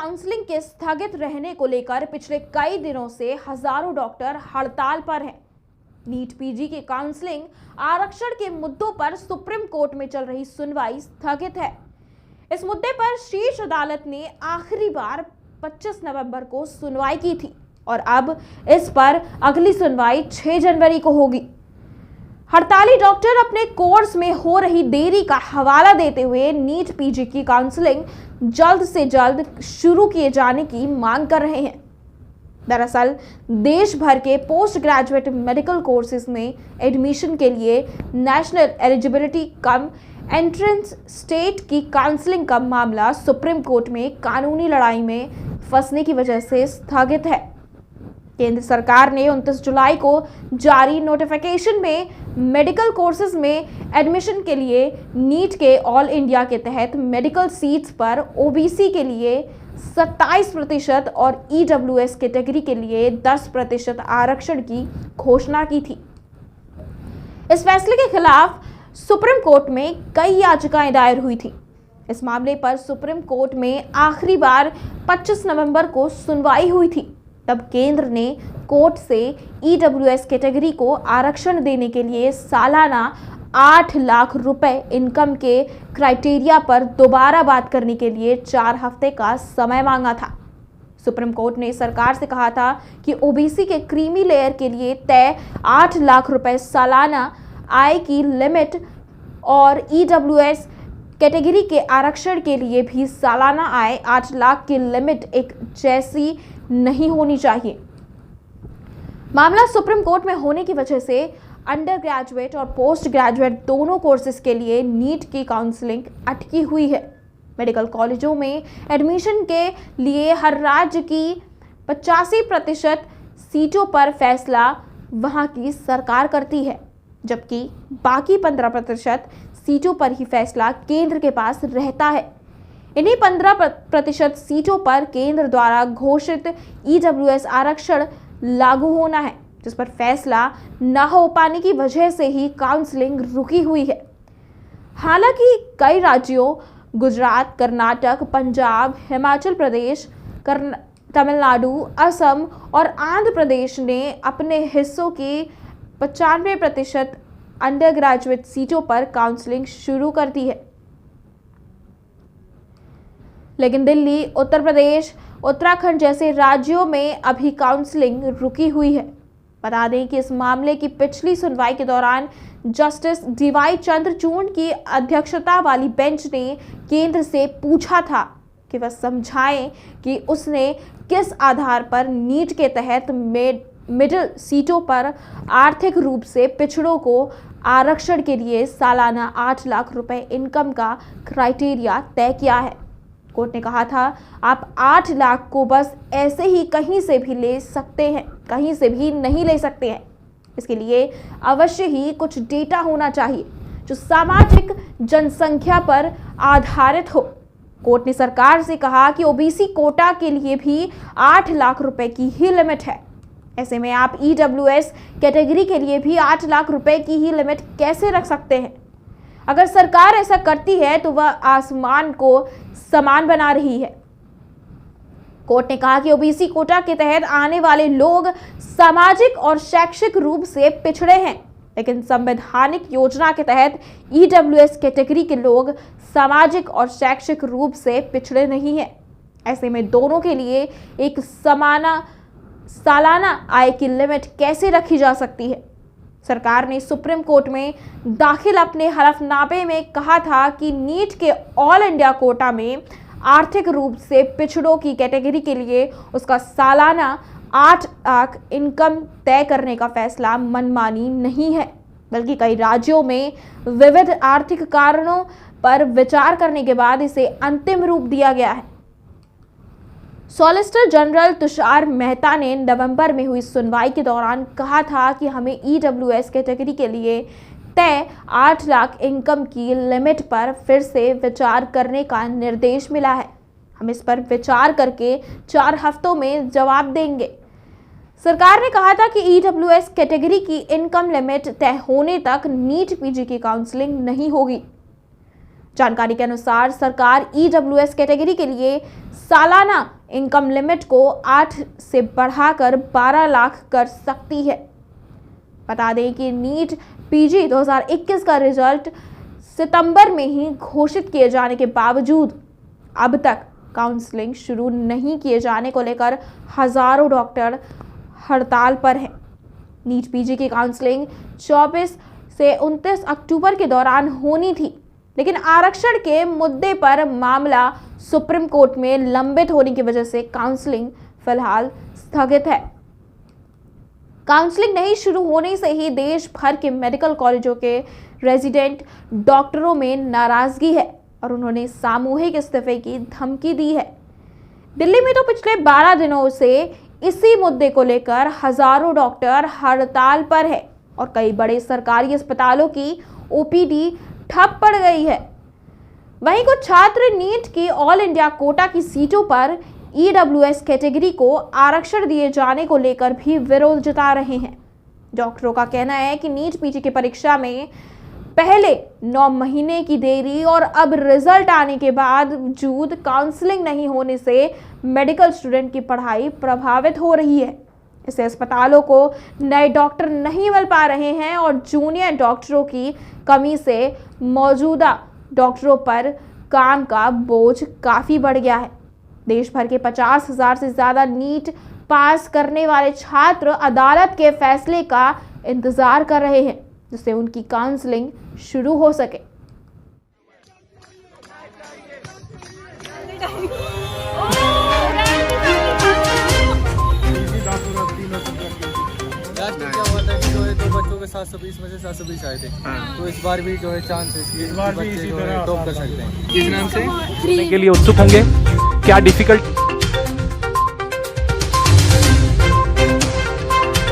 Counselling के स्थगित रहने को लेकर पिछले कई दिनों से हजारों डॉक्टर हड़ताल पर हैं। नीट पीजी की काउंसलिंग आरक्षण के मुद्दों पर सुप्रीम कोर्ट में चल रही सुनवाई स्थगित है। इस मुद्दे पर शीर्ष अदालत ने आखिरी बार 25 नवंबर को सुनवाई की थी और अब इस पर अगली सुनवाई 6 जनवरी को होगी। हड़ताली डॉक्टर अपने कोर्स में हो रही देरी का हवाला देते हुए नीट पीजी की काउंसलिंग जल्द से जल्द शुरू किए जाने की मांग कर रहे हैं। दरअसल देश भर के पोस्ट ग्रेजुएट मेडिकल कोर्सेज में एडमिशन के लिए national eligibility cum entrance state की काउंसलिंग का मामला सुप्रीम कोर्ट में कानूनी लड़ाई में फंसने की वजह से स्थगित है। केंद्र सरकार ने 29 जुलाई को जारी नोटिफिकेशन में मेडिकल कोर्सेज में एडमिशन के लिए नीट के ऑल इंडिया के तहत मेडिकल सीट्स पर ओबीसी के लिए 27% और ईडब्ल्यूएस कैटेगरी के लिए 10% आरक्षण की घोषणा की थी। इस फैसले के खिलाफ सुप्रीम कोर्ट में कई याचिकाएं दायर हुई थी। इस मामले पर सुप्रीम कोर्ट में आखिरी बार 25 नवंबर को सुनवाई हुई थी। तब केंद्र ने कोर्ट से ईडब्ल्यूएस कैटेगरी को आरक्षण देने के लिए सालाना 8 लाख रुपए इनकम के क्राइटेरिया पर दोबारा बात करने के लिए 4 हफ्ते का समय मांगा था। सुप्रीम कोर्ट ने सरकार से कहा था कि ओबीसी के क्रीमी लेयर के लिए तय 8 लाख रुपए सालाना आय की लिमिट और ईडब्ल्यूएस कैटेगरी के आरक्षण के लिए भी सालाना आय 8 लाख की लिमिट एक जैसी नहीं होनी चाहिए। मामला सुप्रीम कोर्ट में होने की वजह से अंडर ग्रेजुएट और पोस्ट ग्रेजुएट दोनों कोर्सेज के लिए नीट की काउंसलिंग अटकी हुई है। मेडिकल कॉलेजों में एडमिशन के लिए हर राज्य की 85% सीटों पर फैसला वहां की सरकार करती है, जबकि बाकी 15% सीटों पर ही फैसला केंद्र के पास रहता है। इन्हीं 15% सीटों पर केंद्र द्वारा घोषित ईडब्ल्यूएस आरक्षण लागू होना है, जिस पर फैसला न हो पाने की वजह से ही काउंसलिंग रुकी हुई है। हालांकि कई राज्यों गुजरात, कर्नाटक, पंजाब, हिमाचल प्रदेश, तमिलनाडु, असम और आंध्र प्रदेश ने अपने हिस्सों की 95% अंडर ग्रेजुएट सीटों पर काउंसलिंग शुरू कर दी है। लेकिन दिल्ली, उत्तर प्रदेश, उत्तराखंड जैसे राज्यों में अभी काउंसलिंग रुकी हुई है। बता दें कि इस मामले की पिछली सुनवाई के दौरान जस्टिस डीवाई चंद्रचूड़ की अध्यक्षता वाली बेंच ने केंद्र से पूछा था कि वह समझाएं कि उसने किस आधार पर नीट के तहत मिडिल सीटों पर आर्थिक रूप से पिछड़ों को आरक्षण के लिए सालाना 8 लाख रुपए इनकम का क्राइटेरिया तय किया है। कोर्ट ने कहा था, आप 8 लाख को बस ऐसे ही कहीं से भी ले सकते हैं, कहीं से भी नहीं ले सकते हैं। इसके लिए अवश्य ही कुछ डेटा होना चाहिए जो सामाजिक जनसंख्या पर आधारित हो। कोर्ट ने सरकार से कहा कि ओबीसी कोटा के लिए भी 8 लाख रुपए की ही लिमिट है। ऐसे में आप ईडब्ल्यूएस कैटेगरी के लिए भी 8 लाख रुपए की ही लिमिट कैसे रख सकते हैं? अगर सरकार ऐसा करती है तो वह आसमान को समान बना रही है। कोर्ट ने कहा कि ओबीसी कोटा के तहत आने वाले लोग सामाजिक और शैक्षिक रूप से पिछड़े हैं, लेकिन संवैधानिक योजना के तहत ईडब्ल्यूएस कैटेगरी के लोग सामाजिक और शैक्षिक रूप से पिछड़े नहीं हैं। ऐसे में दोनों के लिए एक समान सालाना आय की लिमिट कैसे रखी जा सकती है? सरकार ने सुप्रीम कोर्ट में दाखिल अपने हलफनामे में कहा था कि नीट के ऑल इंडिया कोटा में आर्थिक रूप से पिछड़ों की कैटेगरी के लिए उसका सालाना 8 लाख इनकम तय करने का फैसला मनमानी नहीं है, बल्कि कई राज्यों में विविध आर्थिक कारणों पर विचार करने के बाद इसे अंतिम रूप दिया गया है। सॉलिसिटर जनरल तुषार मेहता ने नवंबर में हुई सुनवाई के दौरान कहा था कि हमें ईडब्ल्यूएस कैटेगरी के लिए तय 8 लाख इनकम की लिमिट पर फिर से विचार करने का निर्देश मिला है। हम इस पर विचार करके 4 हफ्तों में जवाब देंगे। सरकार ने कहा था कि ईडब्ल्यूएस कैटेगरी की इनकम लिमिट तय होने तक नीट पीजी की काउंसलिंग नहीं होगी। जानकारी के अनुसार सरकार EWS कैटेगरी के लिए सालाना इनकम लिमिट को 8 से बढ़ाकर 12 लाख कर सकती है। बता दें कि नीट पीजी 2021 का रिजल्ट सितंबर में ही घोषित किए जाने के बावजूद अब तक काउंसलिंग शुरू नहीं किए जाने को लेकर हजारों डॉक्टर हड़ताल पर हैं। नीट पीजी की काउंसलिंग 24 से 29 अक्टूबर के दौरान होनी थी, लेकिन आरक्षण के मुद्दे पर मामला सुप्रीम कोर्ट में लंबित होने की वजह से काउंसलिंग फिलहाल स्थगित है। काउंसलिंग नहीं शुरू होने से ही देश भर के मेडिकल कॉलेजों के रेजिडेंट डॉक्टरों में नाराजगी है और उन्होंने सामूहिक इस्तीफे की धमकी दी है। दिल्ली में तो पिछले 12 दिनों से इसी मुद्दे को लेकर हजारों डॉक्टर हड़ताल पर है और कई बड़े सरकारी अस्पतालों की OPD ठप पड़ गई है। वहीं कुछ छात्र नीट की ऑल इंडिया कोटा की सीटों पर EWS कैटेगरी को आरक्षण दिए जाने को लेकर भी विरोध जता रहे हैं। डॉक्टरों का कहना है कि नीट पीजी की परीक्षा में पहले 9 महीने की देरी और अब रिजल्ट आने के बावजूद काउंसलिंग नहीं होने से मेडिकल स्टूडेंट की पढ़ाई प्रभावित हो रही है। इससे अस्पतालों को नए डॉक्टर नहीं मिल पा रहे हैं और जूनियर डॉक्टरों की कमी से मौजूदा डॉक्टरों पर काम का बोझ काफ़ी बढ़ गया है। देश भर के 50,000 से ज़्यादा नीट पास करने वाले छात्र अदालत के फैसले का इंतज़ार कर रहे हैं, जिससे उनकी काउंसलिंग शुरू हो सके। क्या हुआ था कि जो है 2 बच्चों के 720 में से 720 आए थे। तो इस बार भी जो है चांस है इस बार भी बच्चे जो है टॉप कर सकते हैं। किस नाम से के लिए उत्सुक होंगे, क्या डिफिकल्ट